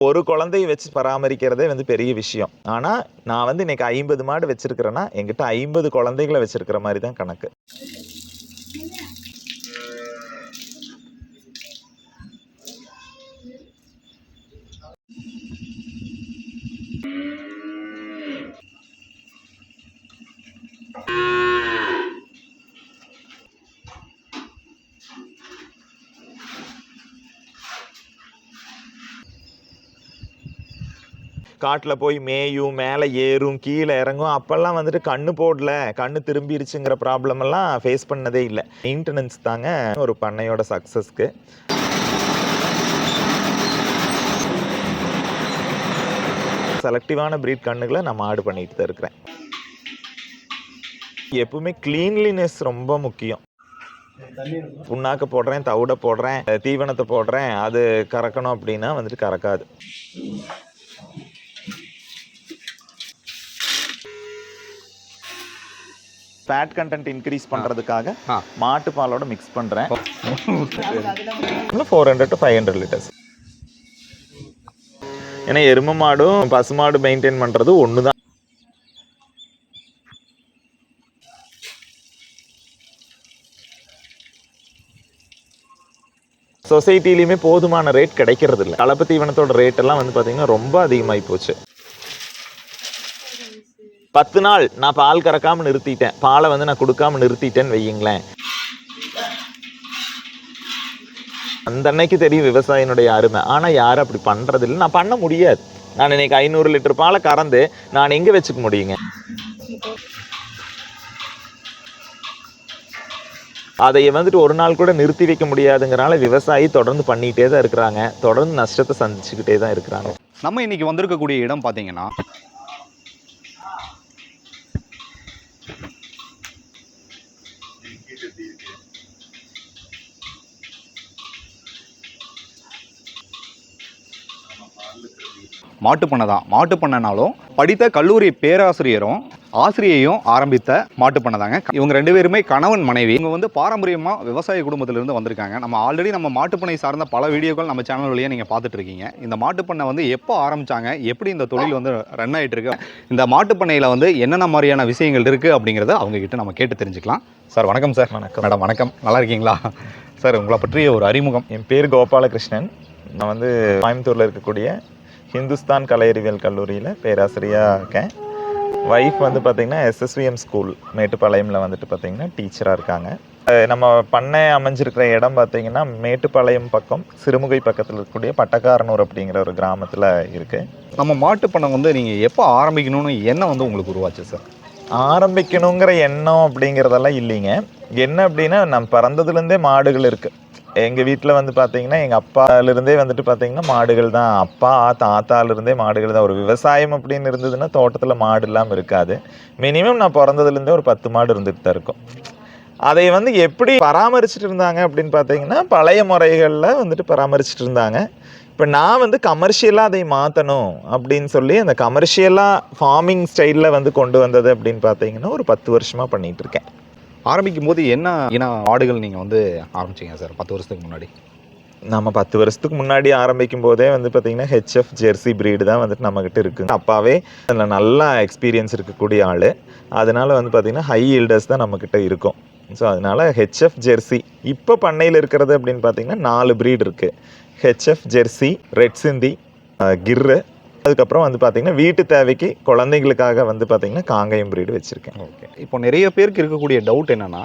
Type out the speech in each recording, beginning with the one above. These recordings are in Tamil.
ஒரு குழந்தையை வச்சு பராமரிக்கிறதே வந்து பெரிய விஷயம். ஆனா நான் வந்து இன்னைக்கு 50 மாடு வச்சிருக்கிறேன்னா என்கிட்ட 50 குழந்தைகளை வச்சிருக்கிற மாதிரி தான் கணக்கு. காட்டில் போய் மேயும், மேலே ஏறும், கீழே இறங்கும். அப்போல்லாம் வந்துட்டு கண்ணு போடல, கண்ணு திரும்பிருச்சுங்கிற ப்ராப்ளம் எல்லாம் ஃபேஸ் பண்ணதே இல்லை. மெயின்டெனன்ஸ் தாங்க ஒரு பண்ணையோட சக்ஸஸ்க்கு. செலக்டிவான ப்ரீட் கண்ணுகளை நான் மாடு பண்ணிட்டு தான் இருக்கிறேன். எப்பவுமே கிளீன்லினஸ் ரொம்ப முக்கியம். புண்ணாக்க போடுறேன், தவிட போடுறேன், தீவனத்தை போடுறேன், அது கறக்கணும் அப்படின்னா வந்துட்டு கறக்காது. ஃபேட் கண்டென்ட் இன்க்ரீஸ் பண்ணுறதுக்காக மாட்டு பாலோட மிக்ஸ் பண்ணுறேன். 400 to 500 லிட்டர்ஸ். ஏன்னா எருமை மாடும் பசுமாடு மெயின்டைன் பண்ணுறது ஒன்று தான். சொசைட்டிலையுமே போதுமான ரேட் கிடைக்கிறது இல்லை. கலப்பு தீவனத்தோட ரேட் எல்லாம் வந்து பார்த்தீங்கன்னா ரொம்ப அதிகமாகி போச்சு. 10 நாள் நான் பால் கறக்காமல் நிறுத்திட்டேன், பாலை வந்து நான் கொடுக்காம நிறுத்திட்டேன்னு வையுங்களேன், அந்த அன்னைக்கு தெரியும் விவசாயினுடைய அருமை. ஆனால் யாரும் அப்படி பண்ணுறது இல்லை. நான் பண்ண முடியாது. நான் இன்னைக்கு 500 லிட்டர் பாலை கறந்து நான் எங்கே வச்சுக்க முடியுங்க? அதை வந்துட்டு ஒரு நாள் கூட நிறுத்தி வைக்க முடியாதுங்கிறனால விவசாயி தொடர்ந்து பண்ணிகிட்டே தான் இருக்கிறாங்க, தொடர்ந்து நஷ்டத்தை சந்திச்சுக்கிட்டே தான் இருக்கிறாங்க. நம்ம இன்னைக்கு வந்திருக்கக்கூடிய இடம் பார்த்தீங்கன்னா மாட்டுப்பண்ணை தான். மாட்டுப்பண்ணைனாலும் படித்த கல்லூரி பேராசிரியரும் ஆசிரியையும் ஆரம்பித்த மாட்டுப்பண்ணை தாங்க. இவங்க 2 பேருமே கணவன் மனைவி. இவங்க வந்து பாரம்பரியமாக விவசாய குடும்பத்திலிருந்து வந்திருக்காங்க. நம்ம ஆல்ரெடி நம்ம மாட்டுப்பண்ணை சார்ந்த பல வீடியோக்கள் நம்ம சேனல் வழியாக நீங்கள் பார்த்துட்டு இருக்கீங்க. இந்த மாட்டுப்பண்ணை வந்து எப்போ ஆரம்பித்தாங்க, எப்படி இந்த தொழில் வந்து ரன் ஆகிட்டு இருக்கு, இந்த மாட்டுப்பண்ணையில் வந்து என்னென்ன மாதிரியான விஷயங்கள் இருக்குது அப்படிங்கிறத அவங்ககிட்ட நம்ம கேட்டு தெரிஞ்சுக்கலாம். சார் வணக்கம். சார் வணக்கம். மேடம் வணக்கம். நல்லா இருக்கீங்களா? சார் உங்களை பற்றிய ஒரு அறிமுகம். என் பேர் கோபாலகிருஷ்ணன். நான் வந்து கோயம்புத்தூரில் இருக்கக்கூடிய ஹிந்துஸ்தான் கலை அறிவியல் கல்லூரியில் பேராசிரியராக இருக்கேன். ஒய்ஃப் வந்து பார்த்திங்கன்னா SSVM ஸ்கூல் மேட்டுப்பாளையமில் வந்துட்டு பார்த்திங்கன்னா டீச்சராக இருக்காங்க. நம்ம பண்ணை அமைஞ்சிருக்கிற இடம் பார்த்திங்கன்னா மேட்டுப்பாளையம் பக்கம் சிறுமுகை பக்கத்தில் இருக்கக்கூடிய பட்டக்காரனூர் அப்படிங்கிற ஒரு கிராமத்தில் இருக்குது. நம்ம மாட்டுப்பண்ணை வந்து நீங்கள் எப்போ ஆரம்பிக்கணும்னு எண்ணம் வந்து உங்களுக்கு உருவாச்சு சார்? ஆரம்பிக்கணுங்கிற எண்ணம் அப்படிங்கிறதெல்லாம் இல்லைங்க. என்ன அப்படின்னா நம்ம பிறந்ததுலேருந்தே மாடுகள் இருக்குது. எங்கள் வீட்டில் வந்து பார்த்தீங்கன்னா எங்கள் அப்பாலிருந்தே வந்துட்டு பார்த்தீங்கன்னா மாடுகள் தான். அப்பா தாத்தாலிருந்தே மாடுகள் தான். ஒரு விவசாயம் அப்படின்னு இருந்ததுன்னா தோட்டத்தில் மாடு இல்லாமல் இருக்காது. மினிமம் நான் பிறந்ததுலேருந்தே ஒரு 10 மாடு இருந்துட்டு தான் இருக்கும். அதை வந்து எப்படி பராமரிச்சுட்டு இருந்தாங்க அப்படின்னு பார்த்தீங்கன்னா பழைய முறைகளில் வந்துட்டு பராமரிச்சுட்டு இருந்தாங்க. இப்போ நான் வந்து கமர்ஷியலாக அதை மாற்றணும் அப்படின்னு சொல்லி அந்த கமர்ஷியலாக ஃபார்மிங் ஸ்டைலில் வந்து கொண்டு வந்தது அப்படின்னு பார்த்தீங்கன்னா ஒரு 10 வருஷமாக பண்ணிகிட்டு இருக்கேன். ஆரம்பிக்கும் போது என்ன ஆடுகள் நீங்கள் வந்து ஆரம்பிச்சிங்க சார் 10 வருஷத்துக்கு முன்னாடி? நம்ம 10 வருஷத்துக்கு முன்னாடி ஆரம்பிக்கும் போதே வந்து பார்த்திங்கன்னா HF ஜெர்சி ப்ரீடு தான் வந்துட்டு நம்மக்கிட்ட இருக்குங்க. அப்பாவே அதில் நல்லா எக்ஸ்பீரியன்ஸ் இருக்கக்கூடிய ஆள். அதனால் வந்து பார்த்திங்கன்னா ஹை ஈல்டர்ஸ் தான் நம்மக்கிட்ட இருக்கும். ஸோ அதனால் HF ஜெர்சி இப்போ பண்ணையில் இருக்கிறது அப்படின்னு பார்த்திங்கன்னா 4 ப்ரீடு இருக்குது. HF ஜெர்சி, ரெட் சிந்தி, கிர்ரு, அதுக்கப்புறம் வந்து பார்த்திங்கன்னா வீட்டு தேவைக்கு குழந்தைங்களுக்காக வந்து பார்த்திங்கன்னா காங்கயம் ப்ரீடு வச்சுருக்கேன். ஓகே. இப்போ நிறைய பேருக்கு இருக்கக்கூடிய டவுட் என்னென்னா,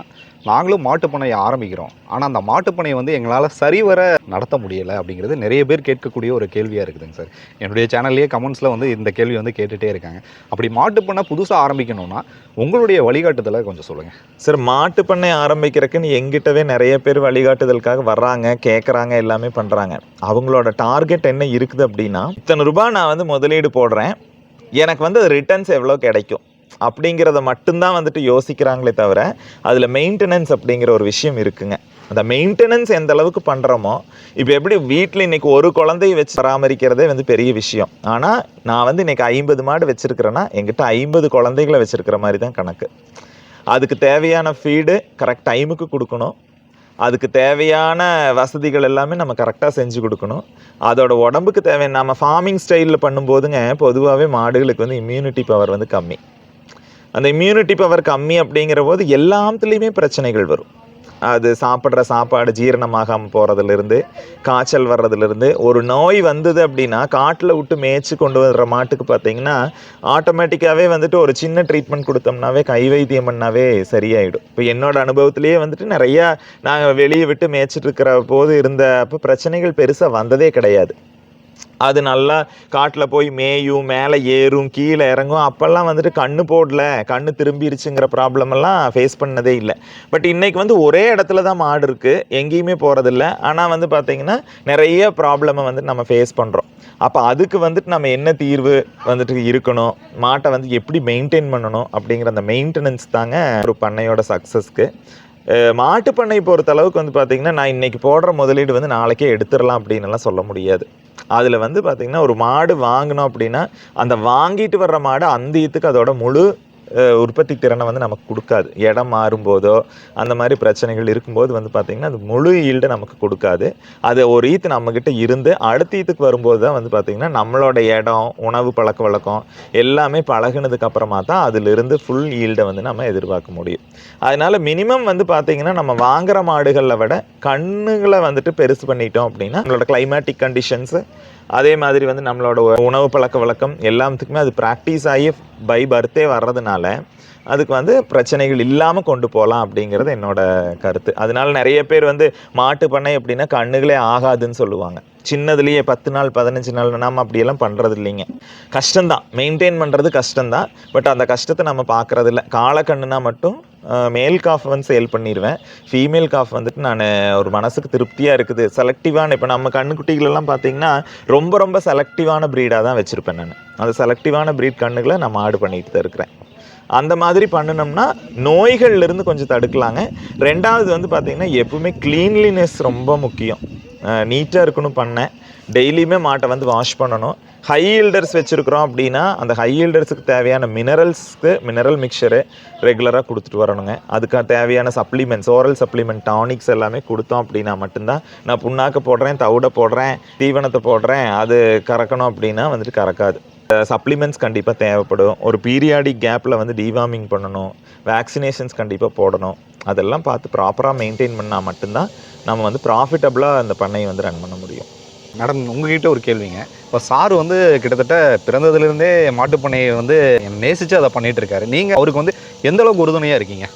நாங்களும் மாட்டுப்பண்ணையை ஆரம்பிக்கிறோம், ஆனால் அந்த மாட்டுப்பண்ணையை வந்து எங்களால் சரிவர நடத்த முடியலை அப்படிங்கிறது நிறைய பேர் கேட்கக்கூடிய ஒரு கேள்வியாக இருக்குதுங்க சார். என்னுடைய சேனல்லையே கமெண்ட்ஸில் வந்து இந்த கேள்வி வந்து கேட்டுகிட்டே இருக்காங்க. அப்படி மாட்டுப்பண்ணை புதுசாக ஆரம்பிக்கணும்னா உங்களுடைய வழிகாட்டுதலை கொஞ்சம் சொல்லுங்கள் சார். மாட்டுப்பண்ணை ஆரம்பிக்கிறதுக்குன்னு எங்கிட்டவே நிறைய பேர் வழிகாட்டுதலுக்காக வர்றாங்க, கேட்குறாங்க, எல்லாமே பண்ணுறாங்க. அவங்களோட டார்கெட் என்ன இருக்குது அப்படின்னா, இத்தனை ரூபாய் நான் வந்து முதலீடு போடுறேன், எனக்கு வந்து அது ரிட்டர்ன்ஸ் எவ்வளோ கிடைக்கும் அப்படிங்கிறத மட்டும்தான் வந்துட்டு யோசிக்கிறாங்களே தவிர அதில் மெயின்டெனன்ஸ் அப்படிங்கிற ஒரு விஷயம் இருக்குங்க. அந்த மெயின்டெனன்ஸ் எந்த அளவுக்கு பண்ணுறோமோ, இப்போ எப்படி வீட்டில் இன்றைக்கி ஒரு குழந்தையை வச்சு பராமரிக்கிறதே வந்து பெரிய விஷயம். ஆனால் நான் வந்து இன்றைக்கி 50 மாடு வச்சுருக்கிறேன்னா என்கிட்ட 50 குழந்தைகளை வச்சுருக்கிற மாதிரி தான் கணக்கு. அதுக்கு தேவையான ஃபீடு கரெக்ட் டைமுக்கு கொடுக்கணும். அதுக்கு தேவையான வசதிகள் எல்லாமே நம்ம கரெக்டாக செஞ்சு கொடுக்கணும். அதோட உடம்புக்கு தேவையான நம்ம ஃபார்மிங் ஸ்டைலில் பண்ணும்போதுங்க பொதுவாகவே மாடுகளுக்கு வந்து இம்யூனிட்டி பவர் வந்து கம்மி. அந்த இம்யூனிட்டி பவர் கம்மி அப்படிங்கிற போது எல்லாத்துலேயுமே பிரச்சனைகள் வரும். அது சாப்பிட்ற சாப்பாடு ஜீரணமாகாமல் போகிறதுலேருந்து, காய்ச்சல் வர்றதுலேருந்து, ஒரு நோய் வந்தது அப்படின்னா காட்டில் விட்டு மேய்ச்சி கொண்டு வர்ற மாட்டுக்கு பார்த்தீங்கன்னா ஆட்டோமேட்டிக்காகவே வந்துட்டு ஒரு சின்ன ட்ரீட்மெண்ட் கொடுத்தோம்னாவே, கை வைத்தியம் பண்ணாவே சரியாயிடும். இப்போ என்னோட அனுபவத்திலேயே வந்துட்டு நிறையா நாங்கள் வெளியே விட்டு மேய்ச்சிட்டு இருக்கிற போது அப்போ பிரச்சனைகள் பெருசாக வந்ததே கிடையாது. அது நல்லா காட்டில் போய் மேயும், மேலே ஏறும், கீழே இறங்கும். அப்போல்லாம் வந்துட்டு கண்ணு போடல, கண்ணு திரும்பிருச்சுங்கிற ப்ராப்ளம் எல்லாம் ஃபேஸ் பண்ணதே இல்லை. பட் இன்றைக்கி வந்து ஒரே இடத்துல தான் மாடு இருக்குது, எங்கேயுமே போகிறதில்ல. ஆனால் வந்து பார்த்திங்கன்னா நிறைய ப்ராப்ளமை வந்து நம்ம ஃபேஸ் பண்ணுறோம். அப்போ அதுக்கு வந்துட்டு நம்ம என்ன தீர்வு வந்துட்டு இருக்கணும், மாட்டை வந்து எப்படி மெயின்டைன் பண்ணணும் அப்படிங்கிற அந்த மெயின்டெனன்ஸ் தாங்க ஒரு பண்ணையோட சக்ஸஸ்க்கு. மாட்டு பண்ணை பொறுத்த அளவுக்கு வந்து பார்த்திங்கன்னா நான் இன்றைக்கி போடுற முதலீடு வந்து நாளைக்கே எடுத்துடலாம் அப்படின்னுலாம் சொல்ல முடியாது. அதில் வந்து பார்த்திங்கன்னா ஒரு மாடு வாங்கினோம் அப்படின்னா அந்த வாங்கிட்டு வர்ற மாடு அந்த இதுக்கு அதோட முழு உற்பத்தி திறனை வந்து நமக்கு கொடுக்காது. இடம் மாறும்போதோ அந்த மாதிரி பிரச்சனைகள் இருக்கும்போது வந்து பார்த்திங்கன்னா அது முழு ஈல்டு நமக்கு கொடுக்காது. அது ஒரு ஈத்து நம்மக்கிட்ட இருந்து அடுத்த ஈத்துக்கு வரும்போது தான் வந்து பார்த்திங்கன்னா நம்மளோட இடம், உணவு பழக்க வழக்கம் எல்லாமே பழகுனதுக்கு அப்புறமா தான் அதிலிருந்து ஃபுல் ஈல்டை வந்து நம்ம எதிர்பார்க்க முடியும். அதனால் மினிமம் வந்து பார்த்திங்கன்னா நம்ம வாங்குகிற மாடுகளை விட கண்ணுகளை வந்துட்டு பெருசு பண்ணிட்டோம் அப்படின்னா நம்மளோட கிளைமேட்டிக் கண்டிஷன்ஸு, அதே மாதிரி வந்து நம்மளோட உணவு பழக்க வழக்கம் எல்லாத்துக்குமே அது ப்ராக்டிஸ் ஆகி பை பர்த்தே வர்றதுனால அதுக்கு வந்து பிரச்சனைகள் இல்லாமல் கொண்டு போகலாம் அப்படிங்கிறது என்னோட கருத்து. அதனால நிறைய பேர் வந்து மாட்டு பண்ணை அப்படின்னா கண்ணுகளே ஆகாதுன்னு சொல்லுவாங்க. சின்னதுலேயே 10 நாள் 15 நாள் நம்ம அப்படியெல்லாம் பண்ணுறது இல்லைங்க. கஷ்டம்தான், மெயின்டைன் பண்ணுறது கஷ்டம்தான். பட் அந்த கஷ்டத்தை நம்ம பார்க்குறது இல்லை. காலக்கண்ணுனா மட்டும் மேல் காஃப் வந்து சேல் பண்ணிடுவேன். ஃபீமேல் காஃப் வந்துட்டு நான் ஒரு மனசுக்கு திருப்தியாக இருக்குது. செலக்டிவான இப்போ நம்ம கண்ணுக்குட்டிகளெல்லாம் பார்த்தீங்கன்னா ரொம்ப ரொம்ப செலக்டிவான ப்ரீடாக தான் வச்சுருப்பேன் நான். அந்த செலக்டிவான ப்ரீட் கண்ணுகளை நான் ஆடு பண்ணிட்டு தான் இருக்கிறேன். அந்த மாதிரி பண்ணினோம்னா நோய்கள்லேருந்து கொஞ்சம் தடுக்கலாங்க. ரெண்டாவது வந்து பார்த்திங்கன்னா எப்பவுமே க்ளீன்லினஸ் ரொம்ப முக்கியம். நீட்டாக இருக்கணும் பண்ணேன். டெய்லியுமே மாட்டை வந்து வாஷ் பண்ணணும். ஹை ஈல்டர்ஸ் வச்சுருக்குறோம் அப்படின்னா அந்த ஹை ஈல்டர்ஸுக்கு தேவையான மினரல் மிக்சரு ரெகுலராக கொடுத்துட்டு வரணுங்க. அதுக்கு தேவையான சப்ளிமெண்ட்ஸ், ஓரல் சப்ளிமெண்ட், டானிக்ஸ் எல்லாமே கொடுத்தோம் அப்படின்னா மட்டும்தான். நான் புண்ணாக்க போடுறேன், தவிட போடுறேன், தீவனத்தை போடுறேன், அது கறக்கணும் அப்படின்னா வந்துட்டு கறக்காது. சப்ளிமெண்ட்ஸ் கண்டிப்பாக தேவைப்படும். ஒரு பீரியாடிக் கேப்பில் வந்து டிவார்மிங் பண்ணணும், வேக்சினேஷன்ஸ் கண்டிப்பாக போடணும். அதெல்லாம் பார்த்து ப்ராப்பராக மெயின்டைன் பண்ணால் மட்டும்தான் நம்ம வந்து ப்ராஃபிட்டபுளாக அந்த பண்ணையை வந்து ரன் பண்ண முடியும். மேடம், உங்ககிட்ட ஒரு கேள்விங்க. இப்போ சார் வந்து கிட்டத்தட்ட பிறந்ததுலேருந்தே மாட்டுப்பண்ணையை வந்து நேசித்து அதை பண்ணிகிட்டு இருக்காரு. நீங்கள் அவருக்கு வந்து எந்த அளவுக்கு உறுதுணையாக இருக்கீங்க?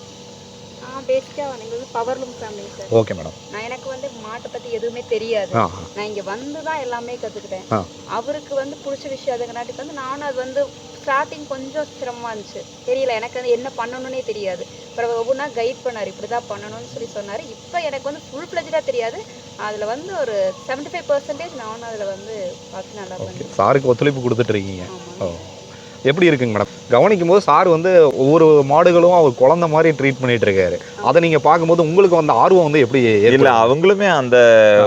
பேசிக்காக எங்களுக்கு powerloom family sir. Okay madam. எனக்கு வந்து மாட்டை பற்றி எதுவுமே தெரியாது. நான் இங்கே வந்து தான் எல்லாமே கற்றுக்கிட்டேன். அவருக்கு வந்து பிடிச்ச விஷயம் அதுங்கனாட்டிக்கு வந்து நானும் அது வந்து ஸ்டார்டிங் கொஞ்சம் சிரமமாக இருந்துச்சு. தெரியல, எனக்கு வந்து என்ன பண்ணணுன்னே தெரியாது. அப்புறம் ஒவ்வொன்றா கைட் பண்ணார், இப்படி தான் பண்ணணும்னு சொன்னார். இப்போ எனக்கு வந்து ஃபுல் ஃப்ளெஜ்டாக தெரியாது. அதில் வந்து ஒரு 75% நானும் அதில் வந்து பார்த்து நல்லா பண்ணேன். சாருக்கு ஒத்துழைப்பு கொடுத்துட்டு இருக்கீங்க. எப்படி இருக்குங்க மேடம்? கவனிக்கும் போது சார் வந்து ஒவ்வொரு மாடுகளும் அவர் குழந்தை மாதிரி ட்ரீட் பண்ணிட்டு இருக்காரு. அதை நீங்கள் பார்க்கும்போது உங்களுக்கு அந்த ஆர்வம் வந்து எப்படி? இல்லை, அவங்களுமே அந்த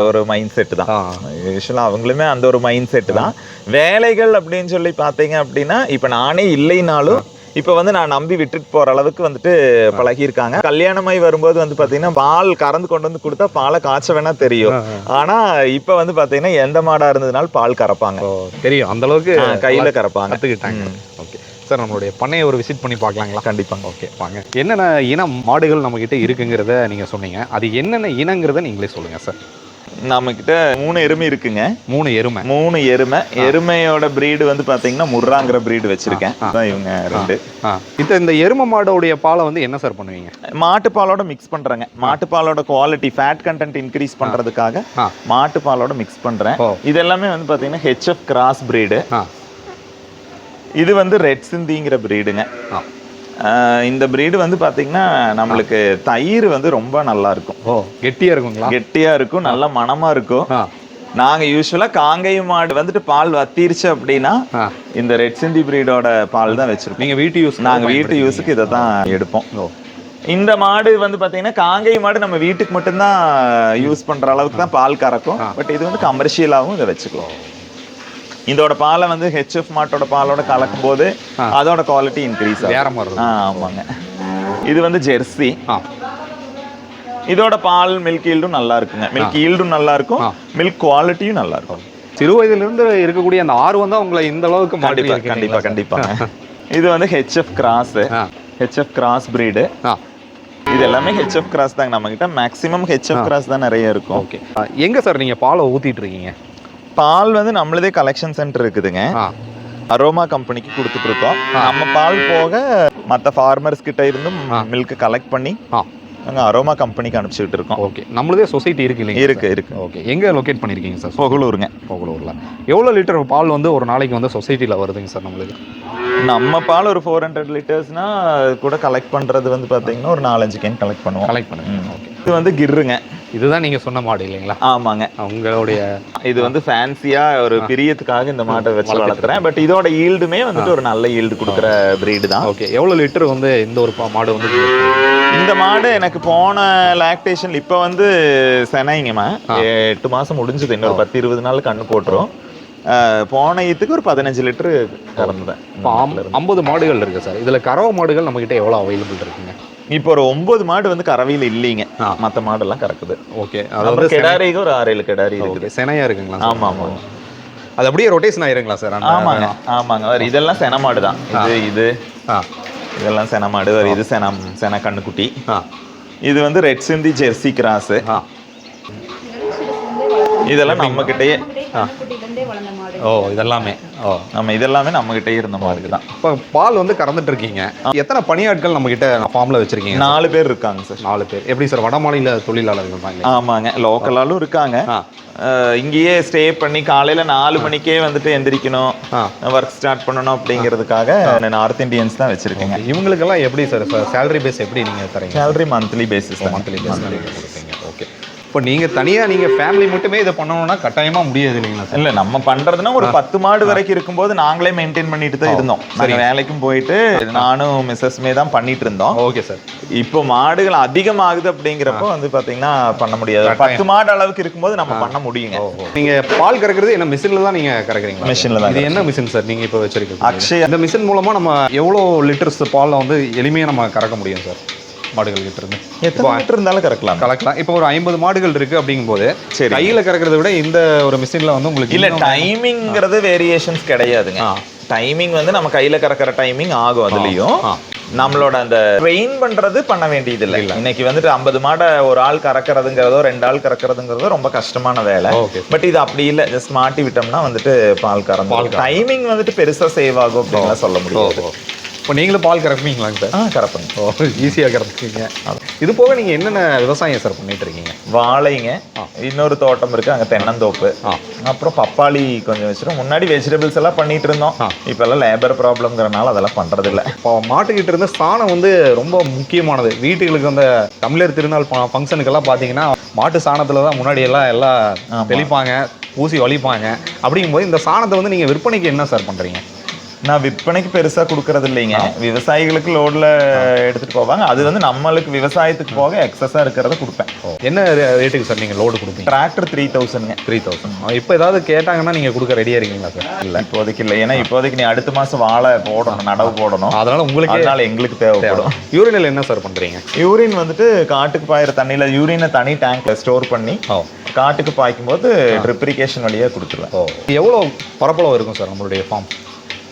ஒரு மைண்ட் செட்டு தான். யூஸ்வலாக அவங்களுமே அந்த ஒரு மைண்ட் செட்டு தான். வேலைகள் அப்படின்னு சொல்லி பார்த்தீங்க அப்படின்னா இப்போ நானே இல்லைனாலும் இப்போ வந்து நான் நம்பி விட்டுட்டு போகிற அளவுக்கு வந்துட்டு பழகியிருக்காங்க. கல்யாணமாய் வரும்போது வந்து பார்த்தீங்கன்னா பால் கறந்து கொண்டு வந்து கொடுத்தா பாலை காய்ச்ச வேணா தெரியும். ஆனால் இப்போ வந்து பார்த்தீங்கன்னா எந்த மாடாக இருந்ததுனாலும் பால் கறப்பாங்க, தெரியும், அந்த அளவுக்கு கையில் கறப்பாங்க, கற்றுக்கிட்டாங்க. ஓகே சார், நம்மளுடைய பண்ணையை ஒரு விசிட் பண்ணி பார்க்கலாங்களா? கண்டிப்பாங்க. ஓகே, வாங்க. என்னென்ன இனம் மாடுகள் நம்மக்கிட்ட இருக்குங்கிறத நீங்கள் சொன்னீங்க. அது என்னென்ன இனங்கிறத நீங்களே சொல்லுங்கள் சார். நம்மக்கிட்ட 3 எருமை இருக்குங்க. 3 எருமை. எருமையோட பிரீடு வந்து பார்த்தீங்கன்னா முர்ராங்கிற பிரீடு வச்சிருக்கேன். இவங்க 2. இந்த எருமை மாடோடைய பாலை வந்து என்ன சார் பண்ணுவீங்க? மாட்டுப்பாலோட மிக்ஸ் பண்றேங்க. மாட்டுப்பாலோட குவாலிட்டி, ஃபேட் கண்டென்ட் இன்க்ரீஸ் பண்றதுக்காக மாட்டுப்பாலோட மிக்ஸ் பண்றேன். இது எல்லாமே வந்து பார்த்தீங்கன்னா HF கிராஸ் பிரீடு. இது வந்து ரெட் சிந்திங்கிற பிரீடுங்க. இந்த பிரீடு வந்து பார்த்தீங்கன்னா நம்மளுக்கு தயிர் வந்து ரொம்ப நல்லா இருக்கும். கெட்டியாக இருக்குங்களா? கெட்டியாக இருக்கும், நல்ல மணமாக இருக்கும். நாங்கள் யூஸ்வலாக காங்கேயம் மாடு வந்துட்டு பால் வத்திருச்சு அப்படின்னா இந்த ரெட் சிந்தி பிரீடோட பால் தான் வச்சிருக்கோம். நீங்கள் வீட்டு யூஸ்? நாங்கள் வீட்டு யூஸுக்கு இதை தான் எடுப்போம். இந்த மாடு வந்து பார்த்தீங்கன்னா காங்கேயம் மாடு நம்ம வீட்டுக்கு மட்டும்தான் யூஸ் பண்ணுற அளவுக்கு தான் பால் கறக்கும். பட் இது வந்து கமர்ஷியலாகவும் இதை வச்சுக்கலாம். இதோட பாலை வந்து HF மாட்டோட பாலோட கலக்கும் போது அதோட குவாலிட்டி இன்க்ரீஸ் ஆகும். வேற மாதிரி. ஆமாங்க. இது வந்து ஜெர்சி. இதோட பால் மில்க் ஈல்டும் நல்லா இருக்குங்க. மில்க் ஈல்டும் நல்லா இருக்கும், மில்க் குவாலிட்டியும் நல்லா இருக்கும். சிறு வயதிலிருந்து இருக்கக்கூடிய அந்த ஆர்வம் தான் உங்களை இந்த அளவுக்கு கண்டிப்பா கண்டிப்பா கண்டிப்பாங்க. இது வந்து HF cross, HF cross breed. இது எல்லாமே ஹெச்எஃப் கிராஸ் தாங்க. நம்ம கிட்ட மேக்ஸிமம் ஹெச்எஃப் கிராஸ் தான் நிறைய இருக்கும். ஓகே. எங்க சார் நீங்க பாலை ஊத்திட்டு இருக்கீங்க? பால் வந்து நம்மளதே கலெக்ஷன் சென்டர் இருக்குதுங்க. அரோமா கம்பெனிக்கு கொடுத்துட்டு இருக்கோம். நம்ம பால் போக மற்ற ஃபார்மர்ஸ் கிட்ட இருந்தும் மில்க் கலெக்ட் பண்ணி நாங்கள் அரோமா கம்பெனிக்கு அனுப்பிச்சுட்டு இருக்கோம். ஓகே. நம்மளதே சொசைட்டி இருக்கு இல்லைங்க? இருக்கு. ஓகே. எங்கே லொக்கேட் பண்ணியிருக்கீங்க சார்? புகழூருங்க. புகழூரில் எவ்வளோ லிட்டர் பால் வந்து ஒரு நாளைக்கு வந்து சொசைட்டியில் வருதுங்க சார் நம்மளுக்கு? நம்ம பால் ஒரு 400 லிட்டர்ஸ்னா கூட கலெக்ட் பண்ணுறது வந்து பார்த்தீங்கன்னா ஒரு 4-5 கேன் கலெக்ட் பண்ணுவோம். ஓகே. இது வந்து கிர்ருங்க. இதுதான் நீங்கள் சொன்ன மாடு இல்லைங்களா? ஆமாங்க. உங்களுடைய இது வந்து ஃபேன்சியாக ஒரு பிரியத்துக்காக இந்த மாட்டை வச்சு வளர்த்துறேன். பட் இதோட ஈல்டுமே வந்துட்டு ஒரு நல்ல ஈல்டு கொடுக்குற பிரீடு தான். ஓகே. எவ்வளோ லிட்டர் வந்து இந்த ஒரு மாடு வந்து? இந்த மாடு எனக்கு போன லாக்டேஷன் இப்போ வந்து செனைங்கம்மா 8 மாதம் முடிஞ்சது. இன்னொரு 10-20 நாள் கண்ணு போட்டுரும். போன ஈத்துக்கு ஒரு 15 லிட்டரு கறந்துதான். 50 மாடுகள் இருக்கு சார். இதில் கறவை மாடுகள் நம்மகிட்ட எவ்வளோ அவைலபிள் இருக்குங்க? இப்போ ஒரு 9 மாடு வந்து கறவையில் இல்லைங்க. மற்ற மாடெல்லாம் கறக்குது. ஓகே. அதாவது கெடாரிக்கு ஒரு 6-7 கெடாரி இருக்குது. செனையா இருக்குங்களா? ஆமாம். அது அப்படியே ரொட்டேஷன் ஆயிருங்களா சார்? ஆமாங்க. இதெல்லாம் சென மாடு தான். இது இதெல்லாம் சென மாடு. இது சென கண்ணுக்குட்டி. இது வந்து ரெட் சிந்தி ஜெர்சி கிராஸ். இதெல்லாம் நம்ம கிட்டயே. ஓ, இதெல்லாமே. இதெல்லாமே நம்ம கிட்டே இருந்த மாதிரி தான். இப்போ பால் வந்து கறந்துட்டு இருக்கீங்க. எத்தனை பணியாட்கள் நம்ம கிட்ட ஃபார்ம்ல வச்சிருக்கீங்க? 4 பேர் இருக்காங்க சார். 4 பேர். எப்படி சார்? வட மாநில தொழிலாளர்கள் தான்? ஆமாங்க. லோக்கலாலும் இருக்காங்க. இங்கேயே ஸ்டே பண்ணி காலையில 4 மணிக்கே வந்துட்டு எந்திரிக்கணும், ஒர்க் ஸ்டார்ட் பண்ணணும் அப்படிங்கிறதுக்காக நார்த் இந்தியன்ஸ் தான் வச்சிருக்கீங்க. இவங்களுக்கெல்லாம் எப்படி சார் சேலரி பேஸ் எப்படி நீங்க தரீங்க? Salary monthly basis. ஓகே. இப்போ நீங்கள் தனியாக நீங்கள் ஃபேமிலி மட்டுமே இதை பண்ணணும்னா கட்டாயமாக முடியாது இல்லைங்களா சார்? இல்லை, நம்ம பண்ணுறதுனா ஒரு 10 மாடு வரைக்கும் இருக்கும்போது நாங்களே மெயின்டைன் பண்ணிட்டு தான் இருந்தோம். நாங்கள் வேலைக்கும் போயிட்டு நானும் மிஸ்ஸஸ்மே தான் பண்ணிட்டு இருந்தோம். Okay sir. இப்போ மாடுகள் அதிகமாகுது அப்படிங்கிறப்போ வந்து பார்த்தீங்கன்னா பண்ண முடியாது. 10 மாடு அளவுக்கு இருக்கும்போது நம்ம பண்ண முடியுங்க. நீங்கள் பால் கறக்கிறது என்ன மிஷினில் தான் நீங்கள் கறக்குறீங்க? மிஷினில் தான். இது என்ன மிஷின் சார் நீங்கள் இப்போ வச்சிருக்கீங்க? அக்ஷயா. இந்த மிஷின் மூலமாக நம்ம எவ்வளோ லிட்டர்ஸ் பாலை வந்து எளிமையாக நம்ம கறக்க முடியும் சார்? மாடுகள் கிட்ட இருந்து எத்தனை லிட்டர் இருந்தாலும் கறக்கலாம். இப்போ ஒரு 50 மாடுகள் இருக்கு அப்படிங்கும்போது கையில கறக்கிறத விட இந்த ஒரு மிஷின்ல வந்து உங்களுக்கு இல்ல டைமிங்கிறது வேரியேஷன்ஸ் கிடையாதுங்க. டைமிங் வந்து நம்ம கையில கறக்கிற டைமிங் ஆகும். அதுலயும் நம்மளோட அந்த ட்ரெயின் பண்றது பண்ண வேண்டியது இல்லை. இன்னைக்கு வந்துட்டு 50 மாடை ஒரு ஆள் கறக்கிறதுங்கிறதோ 2 ஆள் கறக்கிறதுங்கிறதோ ரொம்ப கஷ்டமான வேலை. பட் இது அப்படி இல்லை. ஜஸ்ட் மாட்டி விட்டோம்னா வந்துட்டு பால் கறந்து டைமிங் வந்துட்டு பெருசா சேவ் ஆகும் அப்படின்னு சொல்ல முடியாது. இப்போ நீங்களும் பால் கறப்பீங்களாங்க சார்? கறப்பேங்க. ஈஸியாக கறப்பீங்க. இது போக நீங்கள் என்னென்ன விவசாயம் சார் பண்ணிட்டு இருக்கீங்க? வாழைங்க, இன்னொரு தோட்டம் இருக்கு, அங்கே தென்னந்தோப்பு, அப்புறம் பப்பாளி கொஞ்சம் வச்சிரும். முன்னாடி வெஜிடபிள்ஸ் எல்லாம் பண்ணிட்டு இருந்தோம். இப்பெல்லாம் லேபர் ப்ராப்ளம்ங்கிறனால அதெல்லாம் பண்றது இல்லை. இப்போ மாட்டுக்கிட்ட இருந்த சாணம் வந்து ரொம்ப முக்கியமானது. வீட்டுகளுக்கு வந்து தமிழர் திருநாள் ஃபங்க்ஷனுக்கெல்லாம் பார்த்தீங்கன்னா மாட்டு சாணத்தில் தான் முன்னாடி எல்லாம் தெளிப்பாங்க, ஊசி வலிப்பாங்க. அப்படிங்கும்போது இந்த சாணத்தை வந்து நீங்கள் விற்பனைக்கு என்ன சார் பண்ணுறீங்க? நான் விற்பனைக்கு பெருசா கொடுக்கறது இல்லைங்க. விவசாயிகளுக்கு லோட்ல எடுத்துட்டு போவாங்க. அது வந்து நம்மளுக்கு விவசாயத்துக்கு போக எக்ஸஸா இருக்கிறத கொடுப்பேன். என்ன ரேட்டுக்கு சார் நீங்க லோடு கொடுப்பீங்க? டிராக்டர் 3000ங்க. 3000. இப்போ ஏதாவது கேட்டாங்கன்னா நீங்க கொடுக்க ரெடியா இருக்கீங்களா சார்? இல்லை, இப்போதைக்கு இல்லை. ஏன்னா இப்போதைக்கு நீ அடுத்த மாசம் வாழை போடணும், நடவு போடணும். அதனால எங்களுக்கு தேவைப்படும். யூரினில் என்ன சார் பண்றீங்க? யூரின் வந்துட்டு காட்டுக்கு பாயிற தண்ணியில யூரினை தனி டேங்க்ல ஸ்டோர் பண்ணி காட்டுக்கு பாய்க்கும் போது ட்ரிப் இரிகேஷன் வழியா கொடுத்துருவேன். எவ்வளோ பரப்பளவு இருக்கும் சார் நம்மளுடைய ஃபார்ம்?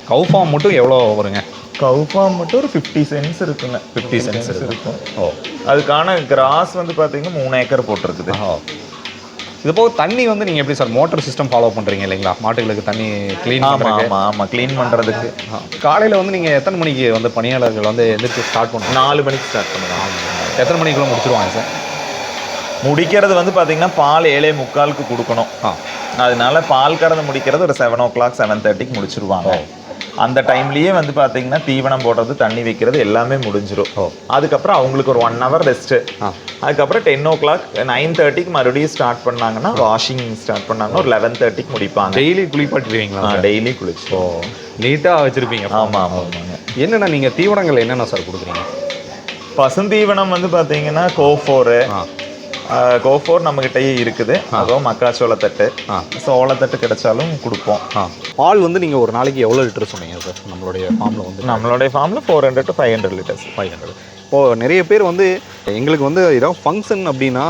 கவு ஃபார்ம் மட்டும் எவ்வளோ வருங்க? கவு ஃபார்ம் மட்டும் ஒரு 50 சென்ட்ஸ் இருக்குங்க. 50 சென்ட்ஸ் இருக்கும். அதுக்கான கிராஸ் வந்து பார்த்தீங்கன்னா 3 ஏக்கர் போட்டிருக்குது. இது போக தண்ணி வந்து நீங்கள் எப்படி சார் மோட்டர் சிஸ்டம் ஃபாலோ பண்ணுறீங்க இல்லைங்களா? மாட்டுகளுக்கு தண்ணி க்ளீன் பண்ணுறதுக்கு. ஆமாம், க்ளீன் பண்ணுறதுக்கு. காலையில் வந்து நீங்கள் எத்தனை மணிக்கு வந்து பணியாளர்கள் வந்து எந்திரிச்சு ஸ்டார்ட் பண்ணுவோம்? 4 மணிக்கு ஸ்டார்ட் பண்ணுவோம். எத்தனை மணிக்குள்ள முடிச்சிருவாங்க சார்? முடிக்கிறது வந்து பார்த்தீங்கன்னா பால் 7:45க்கு கொடுக்கணும். அதனால பால் கறந்து முடிக்கிறது ஒரு 7 o'clock 7:30க்கு முடிச்சிருவாங்க. அந்த டைம்லயே வந்து பார்த்தீங்கன்னா தீவனம் போடுறது, தண்ணி வைக்கிறது எல்லாமே முடிஞ்சிடும். அதுக்கப்புறம் அவங்களுக்கு ஒரு 1 hour ரெஸ்ட்டு. அதுக்கப்புறம் 10 o'clock 9:30க்கு மறுபடியும் ஸ்டார்ட் பண்ணாங்கன்னா வாஷிங் ஸ்டார்ட் பண்ணாங்கன்னா ஒரு 11:30க்கு முடிப்பாங்க. டெய்லி குளிப்பாட்டுவீங்களா? டெய்லி குளிச்சு நீட்டாக வச்சுருப்பீங்க. ஆமாம். என்னென்ன நீங்கள் தீவனங்கள் என்னென்ன சார் கொடுக்குறீங்க? பசுந்தீவனம் வந்து பார்த்தீங்கன்னா கோஃபோரு, கோஃபோர் நம்மகிட்டயே இருக்குது. அதுவும் மக்காச்சோளத்தட்டு, சோளத்தட்டு கிடைச்சாலும் கொடுப்போம். பால் வந்து நீங்கள் ஒரு நாளைக்கு எவ்வளோ லிட்டர் சொன்னீங்க சார்? நம்மளுடைய ஃபார்மில் வந்து 400 to 500 லிட்டர்ஸ். 500. இப்போது நிறைய பேர் வந்து எங்களுக்கு வந்து ஏதாவது ஃபங்க்ஷன் அப்படின்னா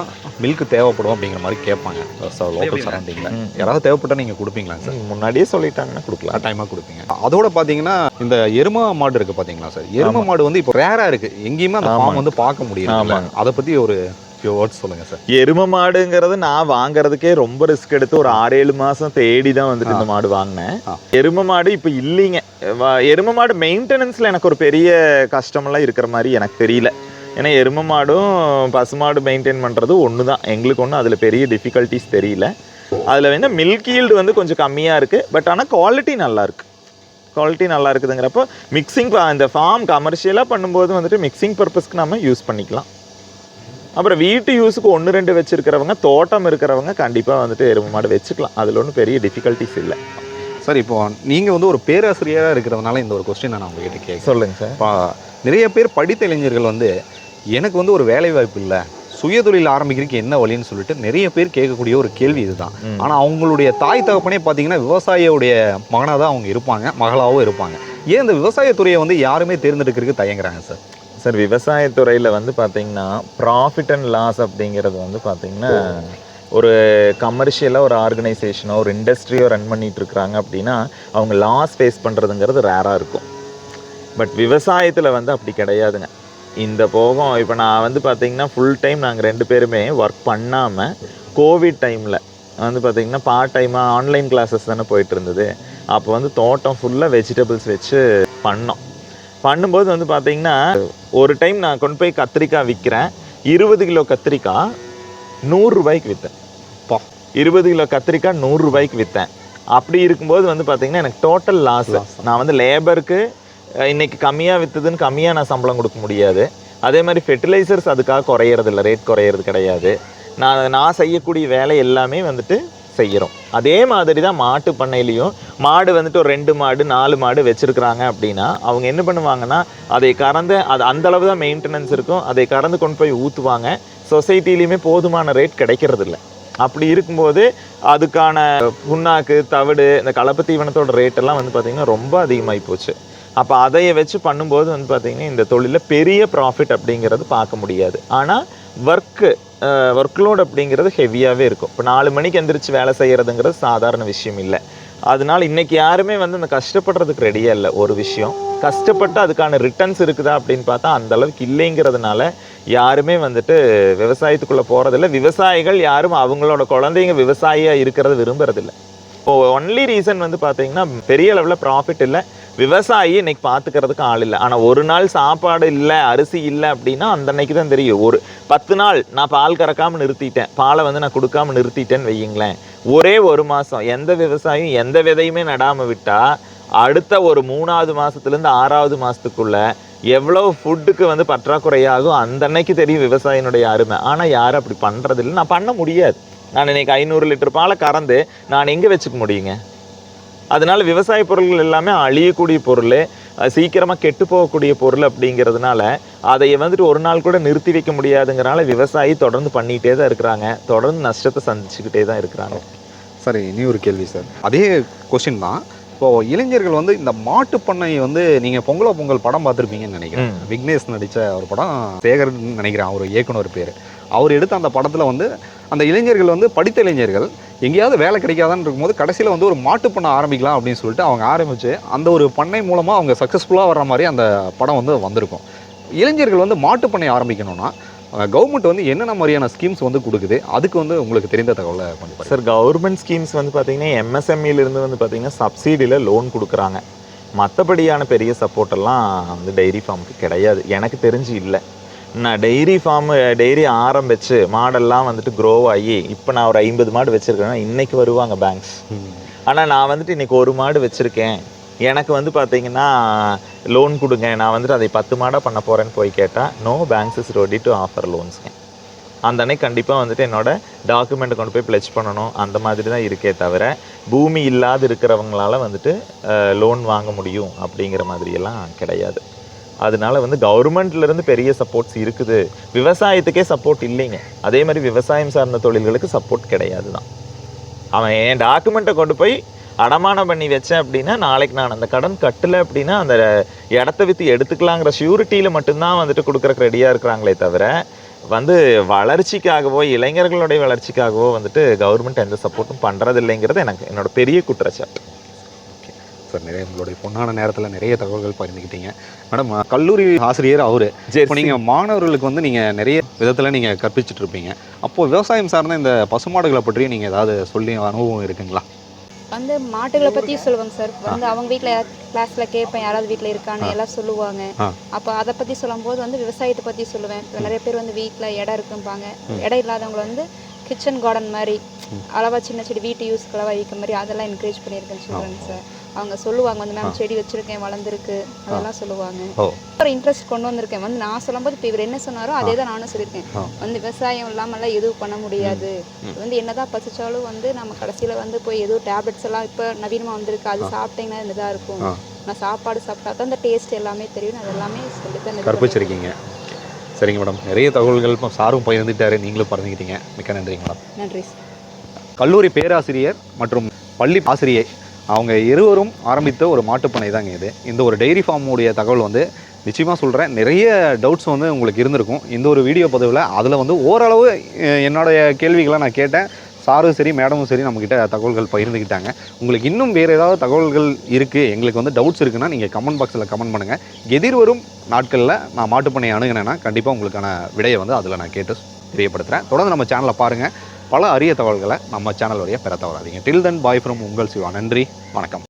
மில்க் தேவைப்படும் அப்படிங்கிற மாதிரி கேட்பாங்க லோக்கல் சரௌண்டிங்கில். யாராவது தேவைப்பட்டால் நீங்கள் கொடுப்பீங்களா சார்? முன்னாடியே சொல்லிட்டாங்கன்னா கொடுக்கலாம், டைமாக கொடுப்பீங்க. அதோட பார்த்தீங்கன்னா இந்த எருமை மாடு இருக்குது பார்த்தீங்களா சார், எருமை மாடு வந்து இப்போ ரேராக இருக்குது, எங்கேயுமே அந்த ஃபார்ம் வந்து பார்க்க முடியல. அதை பற்றி ஒரு வேர்ட்ஸ் சொல்லுங்கள் சார். எருமை மாடுங்கிறது நான் வாங்குறதுக்கே ரொம்ப ரிஸ்க் எடுத்து ஒரு 6-7 மாதம் தேடி தான் வந்துட்டு இந்த மாடு வாங்கினேன். எருமை மாடு இப்போ இல்லைங்க. எருமை மாடு மெயின்டெனன்ஸில் எனக்கு ஒரு பெரிய கஷ்டமெல்லாம் இருக்கிற மாதிரி எனக்கு தெரியல. ஏன்னா எருமை மாடும் பசுமாடு மெயின்டைன் பண்ணுறது ஒன்று தான், எங்களுக்கு ஒன்றும் அதில் பெரிய டிஃபிகல்ட்டிஸ் தெரியல. அதில் வந்து மில்க் ஈல்டு வந்து கொஞ்சம் கம்மியாக இருக்குது, பட் ஆனால் குவாலிட்டி நல்லாயிருக்கு. குவாலிட்டி நல்லா இருக்குதுங்கிறப்போ மிக்சிங் இந்த ஃபார்ம் கமர்ஷியலாக பண்ணும்போது வந்துட்டு மிக்சிங் பர்பஸ்க்கு நம்ம யூஸ் பண்ணிக்கலாம். அப்புறம் வீட்டு யூஸுக்கு 1-2 வச்சுருக்கிறவங்க, தோட்டம் இருக்கிறவங்க கண்டிப்பாக வந்துட்டு எருமை மாடு வச்சுக்கலாம். அதில் ஒன்றும் பெரிய டிஃபிகல்ட்டிஸ் இல்லை. சார் இப்போ நீங்கள் வந்து ஒரு பேராசிரியராக இருக்கிறதுனால இந்த ஒரு கொஸ்டின் நான் உங்ககிட்ட கேட்க சொல்லுங்கள் சார். இப்போ நிறைய பேர் படித்த இளைஞர்கள் வந்து எனக்கு வந்து ஒரு வேலை வாய்ப்பு இல்லை, சுயதொழில் ஆரம்பிக்கிறதுக்கு என்ன வழின்னு சொல்லிட்டு நிறைய பேர் கேட்கக்கூடிய ஒரு கேள்வி இதுதான். ஆனால் அவங்களுடைய தாய் தகப்பனே பார்த்தீங்கன்னா விவசாயியோடைய மகனாக தான் அவங்க இருப்பாங்க, மகளாகவும் இருப்பாங்க. ஏன் இந்த விவசாயத்துறையை வந்து யாருமே தேர்ந்தெடுக்கிறதுக்கு தயங்குறாங்க சார்? சார், விவசாயத்துறையில் வந்து பார்த்திங்கன்னா ப்ராஃபிட் அண்ட் லாஸ் அப்படிங்கிறது வந்து பார்த்திங்கன்னா ஒரு கமர்ஷியலாக ஒரு ஆர்கனைசேஷனோ ஒரு இண்டஸ்ட்ரியோ ரன் பண்ணிகிட்டு இருக்கிறாங்க அப்படின்னா அவங்க லாஸ் ஃபேஸ் பண்ணுறதுங்கிறது ரேராக இருக்கும். பட் விவசாயத்தில் வந்து அப்படி கிடையாதுங்க. இந்த போகம் இப்போ நான் வந்து பார்த்திங்கன்னா ஃபுல் டைம் நாங்கள் 2 பேருமே ஒர்க் பண்ணாமல் கோவிட் டைமில் வந்து பார்த்திங்கன்னா பார்ட் டைமாக ஆன்லைன் கிளாஸஸ் தானே போயிட்டு இருந்தது. அப்போ வந்து தோட்டம் ஃபுல்லாக வெஜிடபிள்ஸ் வச்சு பண்ணும்போது வந்து பார்த்திங்கன்னா ஒரு டைம் நான் கொண்டு போய் கத்திரிக்காய் விற்கிறேன். 20 கிலோ கத்திரிக்காய் 100 ரூபாய்க்கு விற்றேன். 20 கிலோ கத்திரிக்காய் 100 ரூபாய்க்கு விற்றேன். அப்படி இருக்கும்போது வந்து பார்த்திங்கன்னா எனக்கு டோட்டல் லாஸ். நான் வந்து லேபருக்கு இன்றைக்கி கம்மியாக விற்றுதுன்னு கம்மியாக நான் சம்பளம் கொடுக்க முடியாது. அதே மாதிரி ஃபெர்டிலைசர்ஸ் அதுக்காக குறையிறதில்ல, ரேட் குறையிறது கிடையாது. நான் செய்யக்கூடிய வேலை எல்லாமே வந்துட்டு செய்கிறோம். அதே மாதிரி தான் மாட்டு பண்ணையிலையும் மாடு வந்துட்டு ஒரு 2 மாடு 4 மாடு வச்சுருக்குறாங்க அப்படின்னா அவங்க என்ன பண்ணுவாங்கன்னா அதை கறந்து அது அந்தளவு தான் மெயின்டெனன்ஸ் இருக்கும், அதை கறந்து கொண்டு போய் ஊற்றுவாங்க. சொசைட்டிலையுமே போதுமான ரேட் கிடைக்கிறதில்ல. அப்படி இருக்கும்போது அதுக்கான புண்ணாக்கு, தவிடு, இந்த கலப்பு தீவனத்தோட ரேட்டெல்லாம் வந்து பார்த்திங்கன்னா ரொம்ப அதிகமாகி போச்சு. அப்போ அதையை வச்சு பண்ணும்போது வந்து பார்த்திங்கன்னா இந்த தொழிலில் பெரிய ப்ராஃபிட் அப்படிங்கிறது பார்க்க முடியாது. ஆனால் ஒர்க்லோட் அப்படிங்கிறது ஹெவியாகவே இருக்கும். இப்போ 4 மணிக்கு எந்திரிச்சு வேலை செய்கிறதுங்கிறது சாதாரண விஷயம் இல்லை. அதனால் இன்றைக்கி யாருமே வந்து அந்த கஷ்டப்படுறதுக்கு ரெடியாக இல்லை. ஒரு விஷயம் கஷ்டப்பட்டு அதுக்கான ரிட்டர்ன்ஸ் இருக்குதா அப்படின்னு பார்த்தா அந்தளவுக்கு இல்லைங்கிறதுனால யாருமே வந்துட்டு விவசாயத்துக்குள்ளே போகிறதில்ல. விவசாயிகள் யாரும் அவங்களோட குழந்தைங்க விவசாயியாக இருக்கிறத விரும்புறதில்லை. இப்போது ஒன்லி ரீசன் வந்து பார்த்திங்கன்னா பெரிய அளவில் ப்ராஃபிட் இல்லை, விவசாயி இன்னைக்கு பார்த்துக்கிறதுக்கு ஆள் இல்லை. ஆனால் ஒரு நாள் சாப்பாடு இல்லை, அரிசி இல்லை அப்படின்னா அந்த அன்னைக்கு தான் தெரியும். ஒரு 10 நாள் நான் பால் கறக்காமல் நிறுத்திட்டேன், பாலை வந்து நான் கொடுக்காமல் நிறுத்திட்டேன்னு வையுங்களேன், ஒரே 1 மாதம் எந்த விவசாயியும் எந்த விதையுமே நடாமல் விட்டால் அடுத்த ஒரு 3ஆவது மாதத்துலேருந்து 6ஆவது மாதத்துக்குள்ள எவ்வளோ ஃபுட்டுக்கு வந்து பற்றாக்குறையாகும் அந்த அன்னைக்கு தெரியும் விவசாயினுடைய அருமை. ஆனால் யாரும் அப்படி பண்ணுறதில்லை. நான் பண்ண முடியாது. நான் இன்னைக்கு 500 லிட்டர் பாலை கறந்து நான் எங்கே வச்சுக்க முடியுங்க? அதனால விவசாய பொருள்கள் எல்லாமே அழியக்கூடிய பொருள், சீக்கிரமாக கெட்டு போகக்கூடிய பொருள் அப்படிங்கிறதுனால அதை வந்துட்டு ஒரு நாள் கூட நிறுத்தி வைக்க முடியாதுங்கிறனால விவசாயி தொடர்ந்து பண்ணிகிட்டே தான் இருக்கிறாங்க, தொடர்ந்து நஷ்டத்தை சந்திச்சுக்கிட்டே தான் இருக்கிறாங்க. சரி, இனி ஒரு கேள்வி சார், அதே கொஸ்டின் தான். இப்போது இளைஞர்கள் வந்து இந்த மாட்டு பண்ணை வந்து நீங்கள் பொங்கல் படம் பார்த்துருப்பீங்கன்னு நினைக்கிறேன். விக்னேஷ் நடித்த ஒரு படம், சேகர்னு நினைக்கிறேன் அவர் இயக்குனர் பேர். அவர் எடுத்த அந்த படத்தில் வந்து அந்த இளைஞர்கள் வந்து படித்த இளைஞர்கள் எங்கேயாவது வேலை கிடைக்காதான்னு இருக்கும்போது கடைசியில் வந்து ஒரு மாட்டு பண்ணை ஆரம்பிக்கலாம் அப்படின்னு சொல்லிட்டு அவங்க ஆரம்பித்து அந்த ஒரு பண்ணை மூலமாக அவங்க சக்ஸஸ்ஃபுல்லாக வர்ற மாதிரி அந்த படம் வந்து வந்திருக்கும். இளைஞர்கள் வந்து மாட்டு பண்ணை ஆரம்பிக்கணும்னா கவர்மெண்ட் வந்து என்னென்ன மாதிரியான ஸ்கீம்ஸ் வந்து கொடுக்குது, அதுக்கு வந்து உங்களுக்கு தெரிந்த தகவலை கொஞ்சம் சார். கவர்மெண்ட் ஸ்கீம்ஸ் வந்து பார்த்திங்கன்னா எம்எஸ்எம்இலேருந்து வந்து பார்த்திங்கன்னா சப்சிடியில் லோன் கொடுக்குறாங்க. மற்றபடியான பெரிய சப்போர்ட்டெல்லாம் வந்து டைரி ஃபார்முக்கு கிடையாது, எனக்கு தெரிஞ்சு இல்லை. நான் டெய்ரி ஆரம்பித்து மாடெல்லாம் வந்துட்டு க்ரோ ஆகி இப்போ நான் ஒரு 50 மாடு வச்சுருக்கேன்னா இன்றைக்கி வருவாங்க பேங்க்ஸ். ஆனால் நான் வந்துட்டு இன்றைக்கி 1 மாடு வச்சுருக்கேன், எனக்கு வந்து பார்த்திங்கன்னா லோன் கொடுங்க, நான் வந்துட்டு அதை 10 மாடாக பண்ண போகிறேன்னு போய் கேட்டால் no banks is ready to offer லோன்ஸுங்க. அந்த அன்னைக்கு கண்டிப்பாக வந்துட்டு என்னோடய டாக்குமெண்ட்டை கொண்டு போய் ப்ளெட்ஜ் பண்ணணும், அந்த மாதிரி தான் இருக்கே தவிர பூமி இல்லாது இருக்கிறவங்களால வந்துட்டு லோன் வாங்க முடியும் அப்படிங்கிற மாதிரியெல்லாம் கிடையாது. அதனால வந்து கவர்மெண்ட்லேருந்து பெரிய சப்போர்ட்ஸ் இருக்குது, விவசாயத்துக்கே சப்போர்ட் இல்லைங்க. அதே மாதிரி விவசாயம் சார்ந்த தொழில்களுக்கு சப்போர்ட் கிடையாது தான். அவன் என் டாக்குமெண்ட்டை கொண்டு போய் அடமானம் பண்ணி வச்சேன் அப்படின்னா நாளைக்கு நான் அந்த கடன் கட்டலை அப்படின்னா அந்த இடத்த விற்று எடுத்துக்கலாங்கிற ஷூரிட்டியில் மட்டும்தான் வந்துட்டு கொடுக்குறக்கு ரெடியாக இருக்கிறாங்களே தவிர வந்து வளர்ச்சிக்காகவோ இளைஞர்களுடைய வளர்ச்சிக்காகவோ வந்துட்டு கவர்மெண்ட் எந்த சப்போர்ட்டும் பண்ணுறது இல்லைங்கிறது எனக்கு என்னோட பெரிய குற்றச்சாட்டு. சார் நிறைய உங்களுடைய பொன்னான நேரத்தில் நிறைய தகவல்கள் பகிர்ந்துக்கிட்டீங்க. மேடம், கல்லூரி ஆசிரியர் அவரு. இப்போ நீங்கள் மாணவர்களுக்கு வந்து நீங்கள் நிறைய விதத்தில் நீங்கள் கற்பிச்சுட்டு இருப்பீங்க. அப்போது விவசாயம் சார்ந்த இந்த பசுமாடுகளை பற்றி நீங்கள் ஏதாவது சொல்லி அனுபவம் இருக்குங்களா? வந்து மாட்டுகளை பற்றி சொல்லுவாங்க சார். வந்து அவங்க வீட்டில் கிளாஸில் கேட்பேன், யாராவது வீட்டில் இருக்கான்னு எல்லாம் சொல்லுவாங்க. அப்போ அதை பற்றி சொல்லும்போது வந்து விவசாயத்தை பற்றி சொல்லுவேன். இப்போ நிறைய பேர் வந்து வீட்டில் இடம் இருக்கும்பாங்க. இடம் இல்லாதவங்களை வந்து கிச்சன் கார்டன் மாதிரி அளவாக சின்ன செடி வீட்டு யூஸ்க்கு அளவாக வைக்கிற மாதிரி அதெல்லாம் என்கரேஜ் பண்ணியிருக்கேன்னு சொல்லுவாங்க சார். அவங்க சொல்லுவாங்க வந்து மேம் செடி வச்சிருக்கேன், வளர்ந்துருக்கு, அதெல்லாம் சொல்லுவாங்க. ஒரு இன்ட்ரெஸ்ட் கொண்டு வந்திருக்கேன். வந்து நான் சொல்லும்போது இப்போ இவர் என்ன சொன்னாரோ அதே தான் நானும் சொல்லியிருக்கேன். வந்து விவசாயம் இல்லாமல்லாம் எதுவும் பண்ண முடியாது. வந்து என்னதான் பசிச்சாலும் வந்து நம்ம கடைசியில் வந்து போய் எதுவும் டேப்லெட்ஸ் எல்லாம் இப்போ நவீனமாக வந்திருக்கு, அது சாப்பிட்டீங்கன்னா இதாக இருக்கும். நான் சாப்பாடு சாப்பிட்டா தான் அந்த டேஸ்ட் எல்லாமே தெரியும். அது எல்லாமே சொல்லித்தான் கற்பிச்சிருக்கீங்க. சரிங்க மேடம், நிறைய தகவல்கள் இப்போ சாரும் பகிர்ந்துட்டாரு, நீங்களும் பகிர்ந்துக்கிட்டீங்க. மிக்க நன்றிங்க மேடம். நன்றி சார். கல்லூரி பேராசிரியர் மற்றும் பள்ளி ஆசிரியை அவங்க இருவரும் ஆரம்பித்த ஒரு மாட்டுப்பண்ணை தாங்க இது. இந்த ஒரு டெய்ரி ஃபார்முடைய தகவல் வந்து நிச்சயமாக சொல்கிறேன், நிறைய டவுட்ஸ் வந்து உங்களுக்கு இருந்திருக்கும் இந்த ஒரு வீடியோ பதிவில். அதில் வந்து ஓரளவு என்னுடைய கேள்விகளை நான் கேட்டேன். சாரும் சரி மேடமும் சரி நம்மக்கிட்ட தகவல்கள் பகிர்ந்துக்கிட்டாங்க. உங்களுக்கு இன்னும் வேறு ஏதாவது தகவல்கள் இருக்குது, எங்களுக்கு வந்து டவுட்ஸ் இருக்குன்னா நீங்கள் கமெண்ட் பாக்ஸில் கமெண்ட் பண்ணுங்கள். எதிர்வரும் நாட்களில் நான் மாட்டுப்பண்ணை அணுகினேன்னா கண்டிப்பாக உங்களுக்கான விடையை வந்து அதில் நான் கேட்டு தெரியப்படுத்துகிறேன். தொடர்ந்து நம்ம சேனலை பாருங்கள். பல அரிய தகவல்களை நம்ம சேனல் வழியாக பெற தவறாதீங்க. டில் தென் பாய் ஃப்ரம் உங்கள் சிவா. நன்றி, வணக்கம்.